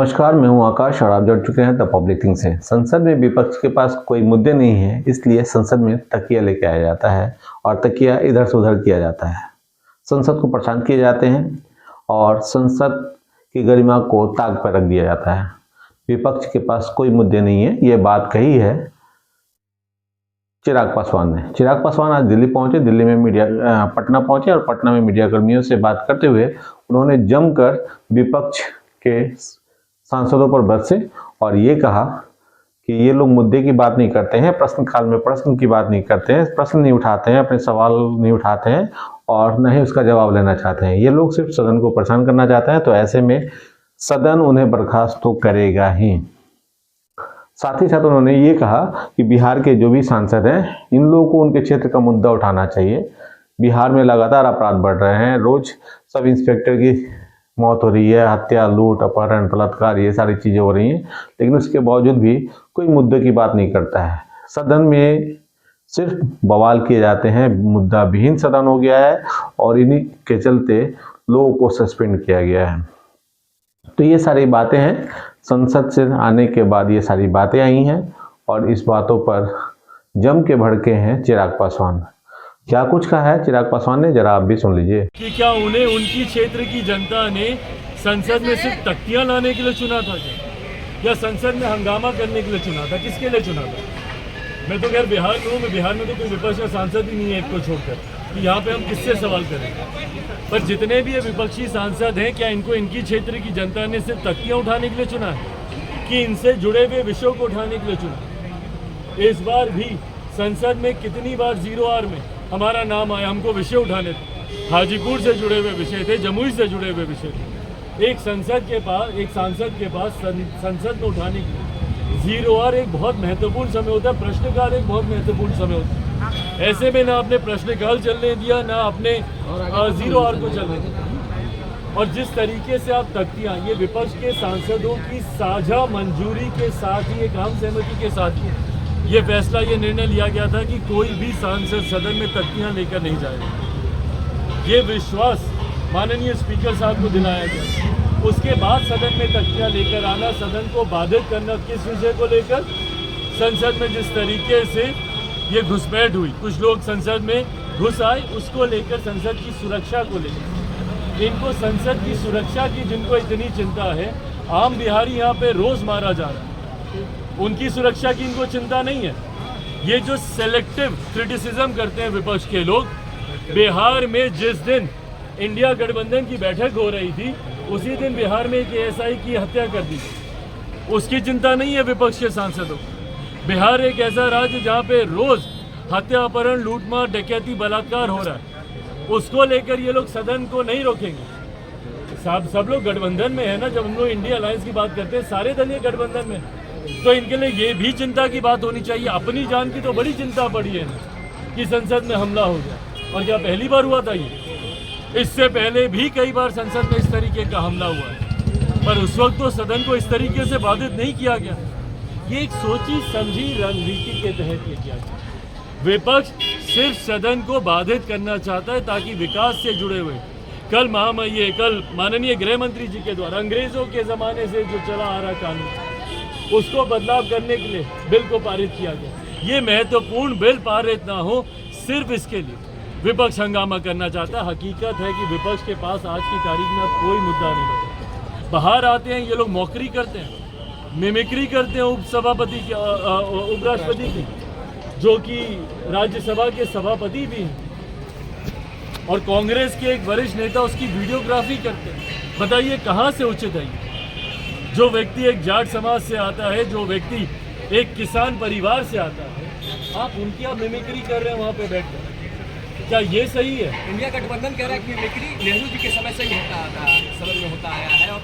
नमस्कार, मैं हूं आकाश और आप जुड़ चुके हैं द पब्लिक थिंग से। संसद में विपक्ष के पास कोई मुद्दे नहीं है, इसलिए संसद में तकिया लेके आया जाता है और तकिया इधर से उधर किया जाता है। संसद को परेशान किए जाते हैं और संसद की गरिमा को ताक पर रख दिया जाता है। विपक्ष के पास कोई मुद्दे नहीं है, ये बात कही है चिराग पासवान ने। चिराग पासवान आज दिल्ली पहुंचे, दिल्ली में पटना पहुंचे और पटना में मीडिया कर्मियों से बात करते हुए उन्होंने जमकर विपक्ष के सांसदों पर बरसे और ये कहा कि ये लोग मुद्दे की बात नहीं करते हैं, प्रश्नकाल में प्रश्न की बात नहीं करते हैं, प्रश्न नहीं उठाते हैं, अपने सवाल नहीं उठाते हैं और न ही उसका जवाब लेना चाहते हैं। ये लोग सिर्फ सदन को परेशान करना चाहते हैं, तो ऐसे में सदन उन्हें बर्खास्त तो करेगा ही। साथ ही साथ उन्होंने ये कहा कि बिहार के जो भी सांसद हैं, इन लोगों को उनके क्षेत्र का मुद्दा उठाना चाहिए। बिहार में लगातार अपराध बढ़ रहे हैं, रोज सब इंस्पेक्टर की मौत हो रही है, हत्या, लूट, अपहरण, बलात्कार, ये सारी चीज़ें हो रही हैं, लेकिन उसके बावजूद भी कोई मुद्दे की बात नहीं करता है। सदन में सिर्फ बवाल किए जाते हैं, मुद्दा विहीन सदन हो गया है और इन्हीं के चलते लोगों को सस्पेंड किया गया है। तो ये सारी बातें हैं, संसद से आने के बाद ये सारी बातें आई हैं और इस बातों पर जम के भड़के हैं चिराग पासवान। क्या कुछ कहा है चिराग पासवान ने, जरा आप भी सुन लीजिए। कि क्या उन्हें उनकी क्षेत्र की जनता ने संसद में सिर्फ तख्तियां लाने के लिए चुना था या संसद में हंगामा करने के लिए चुना था? किसके लिए चुना था? मैं तो खैर बिहार में हूँ, बिहार में तो कोई विपक्ष का सांसद ही नहीं है एक को छोड़कर कि यहाँ पे हम किससे सवाल करेंगे। पर जितने भी ये विपक्षी सांसद हैं, क्या इनको इनकी क्षेत्र की जनता ने सिर्फ तख्तियाँ उठाने के लिए चुना है कि इनसे जुड़े हुए विषयों को उठाने के लिए चुना? इस बार भी संसद में कितनी बार 0R में हमारा नाम आया, हमको विषय उठाने थे। हाजीपुर से जुड़े हुए विषय थे, जमुई से जुड़े हुए विषय थे। एक सांसद के पास संसद में उठाने के लिए 0R एक बहुत महत्वपूर्ण समय होता है, प्रश्नकाल एक बहुत महत्वपूर्ण समय होता है। ऐसे में ना आपने प्रश्नकाल चलने दिया, ना आपने 0R को चलने दिया। और जिस तरीके से आप तख्तियाँ, ये विपक्ष के सांसदों की साझा मंजूरी के साथ ही, एक आम सहमति के साथ ही ये फैसला, ये निर्णय लिया गया था कि कोई भी सांसद सदन में तख्तियां लेकर नहीं जाएगा। ये विश्वास माननीय स्पीकर साहब को दिलाया गया। उसके बाद सदन में तख्तियां लेकर आना, सदन को बाधित करना, किस विषय को लेकर? संसद में जिस तरीके से ये घुसपैठ हुई, कुछ लोग संसद में घुस आए, उसको लेकर संसद की सुरक्षा को लेकर। इनको संसद की सुरक्षा की जिनको इतनी चिंता है, आम बिहारी यहाँ पे रोज मारा जा रहा है, उनकी सुरक्षा की इनको चिंता नहीं है। ये जो सेलेक्टिव क्रिटिसिज्म करते हैं विपक्ष के लोग, बिहार में जिस दिन इंडिया गठबंधन की बैठक हो रही थी, उसी दिन बिहार में एक ASI की हत्या कर दी, उसकी चिंता नहीं है विपक्ष के सांसदों को। बिहार एक ऐसा राज्य जहाँ पे रोज हत्या, अपहरण, लूटमार, डकैती, बलात्कार हो रहा है, उसको लेकर ये लोग सदन को नहीं रोकेंगे। सब लोग गठबंधन में है ना, जब हम लोग इंडिया अलायंस की बात करते हैं, सारे दल ये गठबंधन में, तो इनके लिए ये भी चिंता की बात होनी चाहिए। अपनी जान की तो बड़ी चिंता पड़ी है ना कि संसद में हमला हो गया। और क्या पहली बार हुआ था ये? इससे पहले भी कई बार संसद में इस तरीके का हमला हुआ है, पर उस वक्त तो सदन को इस तरीके से बाधित नहीं किया गया। ये एक सोची समझी रणनीति के तहत ये किया गया। विपक्ष सिर्फ सदन को बाधित करना चाहता है ताकि विकास से जुड़े हुए, कल माननीय गृह मंत्री जी के द्वारा अंग्रेजों के ज़माने से जो चला आ रहा कानून, उसको बदलाव करने के लिए बिल को पारित किया गया। ये महत्वपूर्ण बिल पारित ना हो, सिर्फ इसके लिए विपक्ष हंगामा करना चाहता है। हकीकत है कि विपक्ष के पास आज की तारीख में कोई मुद्दा नहीं है। बाहर आते हैं ये लोग, मौकरी करते हैं, मिमिक्री करते हैं उपराष्ट्रपति की, जो कि राज्यसभा के सभापति भी हैं, और कांग्रेस के एक वरिष्ठ नेता उसकी वीडियोग्राफी करते हैं। बताइए कहाँ से उचित है? जो व्यक्ति एक जाट समाज से आता है, जो व्यक्ति एक किसान परिवार से आता है, आप उनकी मिमिक्री कर रहे हैं वहाँ पे बैठकर, क्या ये सही है? इंडिया गठबंधन कह रहा है कि मिमिक्री नेहरू जी के समय से ही होता सदन में होता आया है और